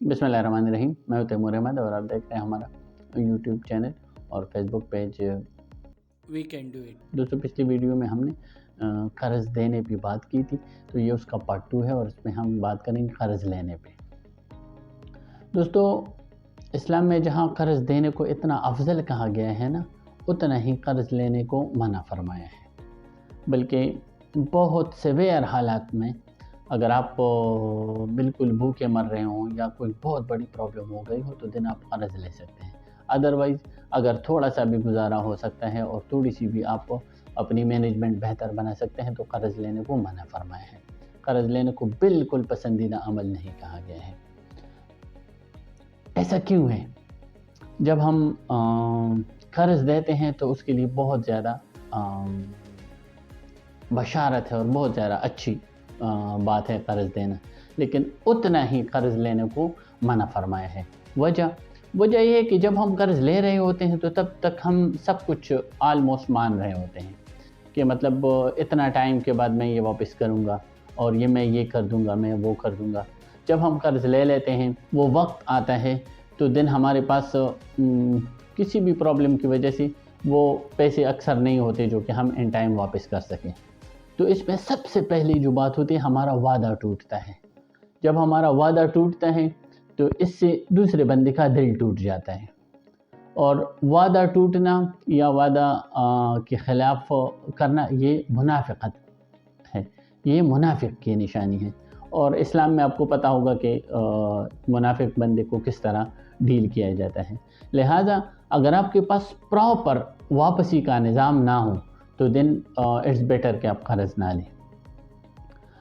बिस्मिल्लाहिर्रहमानिर्रहीम। मैं हूं तैमूर अहमद और आप देख रहे हैं हमारा यूट्यूब चैनल और Facebook page we can do it. दोस्तों, पिछली वीडियो में हमने कर्ज़ देने पे बात की थी, तो ये उसका पार्ट 2 है और इसमें हम बात करेंगे कर्ज़ लेने पे। दोस्तों, इस्लाम में जहाँ कर्ज़ देने को इतना अफजल कहा गया है ना, उतना ही कर्ज़ लेने को मना फरमाया है। बल्कि बहुत सेवेयर हालात में अगर आप बिल्कुल भूखे मर रहे हों या कोई बहुत बड़ी प्रॉब्लम हो गई हो तो दिन आप कर्ज़ ले सकते हैं। अदरवाइज़ अगर थोड़ा सा भी गुजारा हो सकता है और थोड़ी सी भी आप अपनी मैनेजमेंट बेहतर बना सकते हैं तो कर्ज़ लेने को मना फरमाया है। कर्ज़ लेने को बिल्कुल पसंदीदा अमल नहीं कहा गया है। ऐसा क्यों है? जब हम कर्ज़ देते हैं तो उसके लिए बहुत ज़्यादा बशारत है और बहुत ज़्यादा अच्छी बात है कर्ज़ देना, लेकिन उतना ही कर्ज़ लेने को मना फरमाया है। वजह ये है कि जब हम कर्ज़ ले रहे होते हैं तो तब तक हम सब कुछ आलमोस्ट मान रहे होते हैं कि मतलब इतना टाइम के बाद मैं ये वापस करूँगा और ये मैं ये कर दूँगा, मैं वो कर दूँगा। जब हम कर्ज़ ले लेते हैं, वो वक्त आता है तो दिन हमारे पास किसी भी प्रॉब्लम की वजह से वो पैसे अक्सर नहीं होते जो कि हम इन टाइम वापस कर सकें। तो इसमें सबसे पहली जो बात होती है, हमारा वादा टूटता है। जब हमारा वादा टूटता है तो इससे दूसरे बंदे का दिल टूट जाता है, और वादा टूटना या वादा के ख़िलाफ़ करना ये मुनाफ़िक़त है, ये मुनाफिक की निशानी है। और इस्लाम में आपको पता होगा कि मुनाफिक बंदे को किस तरह डील किया जाता है। लिहाजा अगर आपके पास प्रॉपर वापसी का निज़ाम ना हो तो देन इट्स बेटर कि आप कर्ज़ ना लें।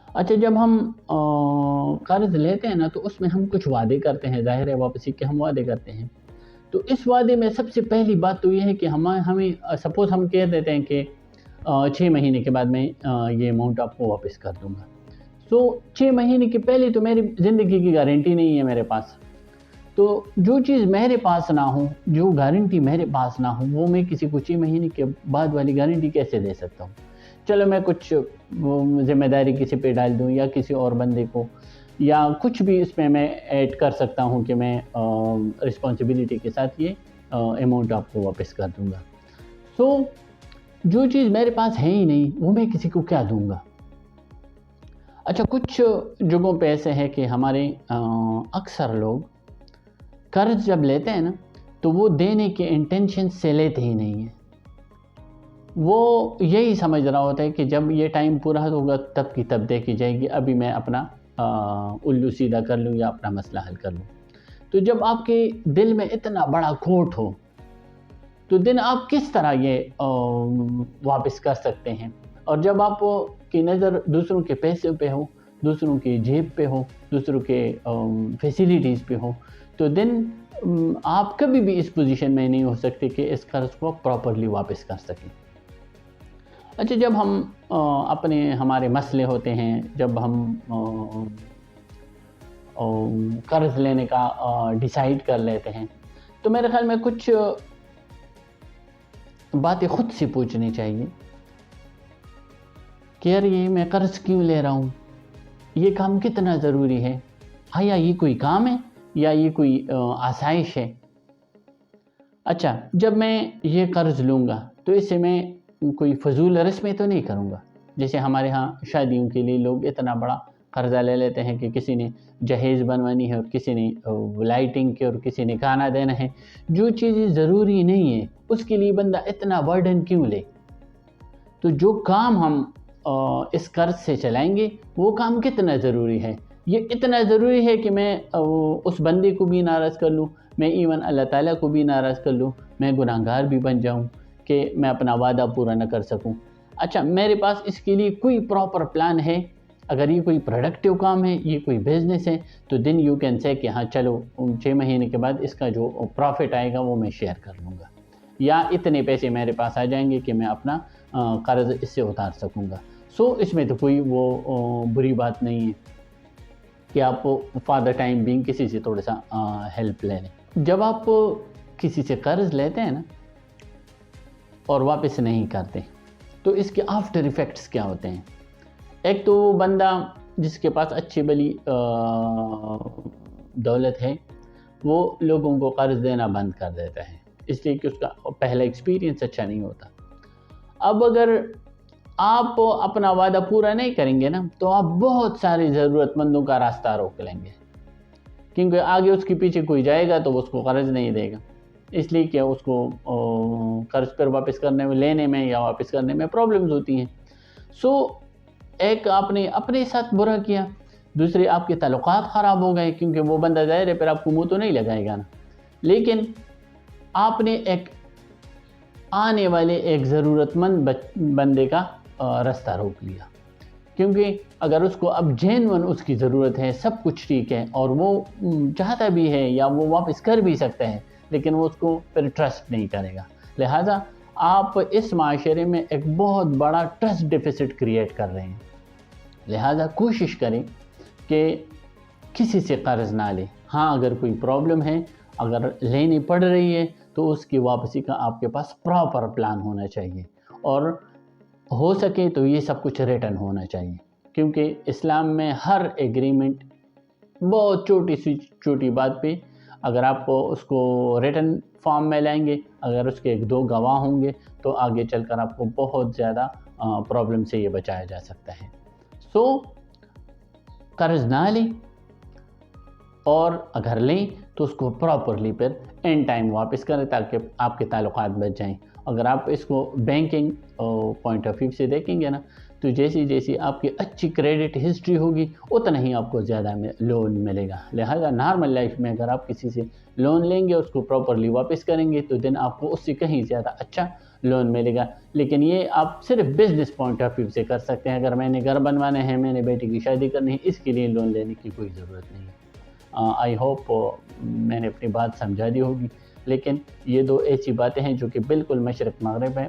अच्छा, जब हम कर्ज़ लेते हैं ना तो उसमें हम कुछ वादे करते हैं, ज़ाहिर है वापसी के हम वादे करते हैं। तो इस वादे में सबसे पहली बात तो ये है कि हमें सपोज़ हम कह देते हैं कि 6 महीने के बाद मैं ये अमाउंट आपको वापस कर दूँगा। तो 6 महीने के पहले तो मेरी ज़िंदगी की गारंटी नहीं है मेरे पास। तो जो चीज़ मेरे पास ना हो, जो गारंटी मेरे पास ना हो, वो मैं किसी को 6 महीने के बाद वाली गारंटी कैसे दे सकता हूँ? चलो मैं कुछ ज़िम्मेदारी किसी पे डाल दूँ या किसी और बंदे को, या कुछ भी इसमें मैं ऐड कर सकता हूँ कि मैं रिस्पॉन्सिबिलिटी के साथ ये अमाउंट आपको वापस कर दूँगा। सो जो चीज़ मेरे पास है ही नहीं वो मैं किसी को क्या दूँगा? अच्छा, कुछ जगहों पे ऐसे है कि हमारे अक्सर लोग कर्ज़ जब लेते हैं ना तो वो देने के इंटेंशन से लेते ही नहीं है। वो यही समझ रहा होता है कि जब ये टाइम पूरा होगा तब की तब दे की जाएगी, अभी मैं अपना उल्लू सीधा कर लूँ या अपना मसला हल कर लूँ। तो जब आपके दिल में इतना बड़ा खोट हो तो दिन आप किस तरह ये वापस कर सकते हैं? और जब आप की नज़र दूसरों के पैसे पे हो, दूसरों की जेब पे हो, दूसरों के फैसिलिटीज़ पे हो, तो दिन आप कभी भी इस पोजीशन में नहीं हो सकते कि इस कर्ज़ को प्रॉपर्ली वापस कर सकें। अच्छा, जब हम हमारे मसले होते हैं, जब हम कर्ज़ लेने का डिसाइड कर लेते हैं, तो मेरे ख़्याल में कुछ बातें खुद से पूछनी चाहिए कि यार ये मैं कर्ज़ क्यों ले रहा हूँ? ये काम कितना ज़रूरी है? हाँ, या ये कोई काम है या ये कोई आसाइश है? अच्छा, जब मैं ये कर्ज़ लूँगा तो इससे मैं कोई फ़ज़ूल रस्में तो नहीं करूँगा। जैसे हमारे यहाँ शादियों के लिए लोग इतना बड़ा कर्ज़ा ले लेते हैं कि किसी ने जहेज़ बनवानी है और किसी ने लाइटिंग की और किसी ने खाना देना है। जो चीज़ें ज़रूरी नहीं है उसके लिए बंदा इतना बर्डन क्यों ले? तो जो काम हम इस कर्ज़ से चलाएंगे वो काम कितना ज़रूरी है? ये इतना ज़रूरी है कि मैं उस बंदे को भी नाराज़ कर लूँ, मैं इवन अल्लाह ताला को भी नाराज़ कर लूँ, मैं गुनाहगार भी बन जाऊँ कि मैं अपना वादा पूरा न कर सकूँ। अच्छा, मेरे पास इसके लिए कोई प्रॉपर प्लान है? अगर ये कोई प्रोडक्टिव काम है, ये कोई बिज़नेस है, तो देन यू कैन से कि हाँ चलो 6 महीने के बाद इसका जो प्रॉफ़िट आएगा वो मैं शेयर कर लूँगा, या इतने पैसे मेरे पास आ जाएंगे कि मैं अपना कर्ज़ इससे उतार सकूँगा। सो इसमें तो कोई वो बुरी बात नहीं है कि आप फॉर द टाइम बीइंग किसी से थोड़ा सा हेल्प ले लें। जब आप किसी से कर्ज़ लेते हैं ना और वापस नहीं करते तो इसके आफ्टर इफ़ेक्ट्स क्या होते हैं? एक तो वो बंदा जिसके पास अच्छी भली دولت ہے وہ لوگوں کو قرض دینا بند کر دیتا ہے، اس لیے کہ اس کا پہلا ایکسپیرینس اچھا نہیں ہوتا۔ اب اگر آپ اپنا وعدہ پورا نہیں کریں گے نا تو آپ بہت ساری ضرورت مندوں کا راستہ روک لیں گے، کیونکہ آگے اس کے پیچھے کوئی جائے گا تو وہ اس کو قرض نہیں دے گا، اس لیے کہ اس کو قرض پر واپس کرنے میں، لینے میں یا واپس کرنے میں پرابلمز ہوتی ہیں۔ ایک آپ نے اپنے ساتھ برا کیا، دوسرے آپ کے تعلقات خراب ہو گئے، کیونکہ وہ بندہ ظاہر ہے پھر آپ کو منہ تو نہیں لگائے گا نا، لیکن آپ نے ایک آنے والے ایک ضرورت مند بندے کا راستہ روک لیا، کیونکہ اگر اس کو اب جینون اس کی ضرورت ہے، سب کچھ ٹھیک ہے اور وہ چاہتا بھی ہے یا وہ واپس کر بھی سکتا ہے، لیکن وہ اس کو پھر ٹرسٹ نہیں کرے گا، لہٰذا آپ اس معاشرے میں ایک بہت بڑا ٹرسٹ ڈیفیسٹ کریٹ کر رہے ہیں۔ لہٰذا کوشش کریں کہ کسی سے قرض نہ لیں۔ ہاں اگر کوئی پرابلم ہے، اگر لینی پڑ رہی ہے تو اس کی واپسی کا آپ کے پاس پراپر پلان ہونا چاہیے، اور ہو سکے تو یہ سب کچھ ریٹن ہونا چاہیے، کیونکہ اسلام میں ہر ایگریمنٹ بہت چھوٹی سی چھوٹی بات پہ اگر آپ اس کو ریٹن فارم میں لائیں گے، اگر اس کے ایک دو گواہ ہوں گے تو آگے چل کر آپ کو بہت زیادہ پرابلم سے یہ بچایا جا سکتا ہے۔ قرض نہ لیں، اور اگر لیں تو اس کو پراپرلی پھر اینڈ ٹائم واپس کریں تاکہ آپ کے تعلقات بچ جائیں۔ اگر آپ اس کو بینکنگ پوائنٹ آف ویو سے دیکھیں گے نا تو جیسی آپ کی اچھی کریڈٹ ہسٹری ہوگی اتنا ہی آپ کو زیادہ لون ملے گا، لہٰذا نارمل لائف میں اگر آپ کسی سے لون لیں گے اس کو پراپرلی واپس کریں گے تو دن آپ کو اس سے کہیں زیادہ اچھا لون ملے گا۔ لیکن یہ آپ صرف بزنس پوائنٹ آف ویو سے کر سکتے ہیں، اگر میں نے گھر بنوانا ہے، میں نے بیٹی کی شادی کرنی ہے، اس کے لیے لون لینے کی کوئی ضرورت نہیں ہے۔ آئی ہوپ میں نے اپنی بات سمجھا دی ہوگی، لیکن یہ دو ایسی باتیں ہیں جو کہ بالکل مشرق مغرب ہے،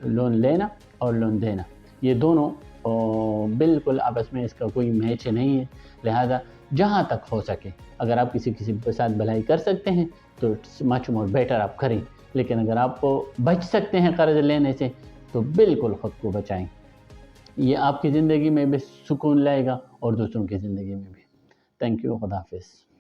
لون لینا اور لون دینا، یہ دونوں بالکل آپس میں اس کا کوئی میچ نہیں ہے، لہذا جہاں تک ہو سکے اگر آپ کسی کے ساتھ بھلائی کر سکتے ہیں تو مچ مور بیٹر آپ کریں، لیکن اگر آپ بچ سکتے ہیں قرض لینے سے تو بالکل خود کو بچائیں، یہ آپ کی زندگی میں بھی سکون لائے گا اور دوسروں کی زندگی میں بھی۔ تھینک یو، خدا حافظ۔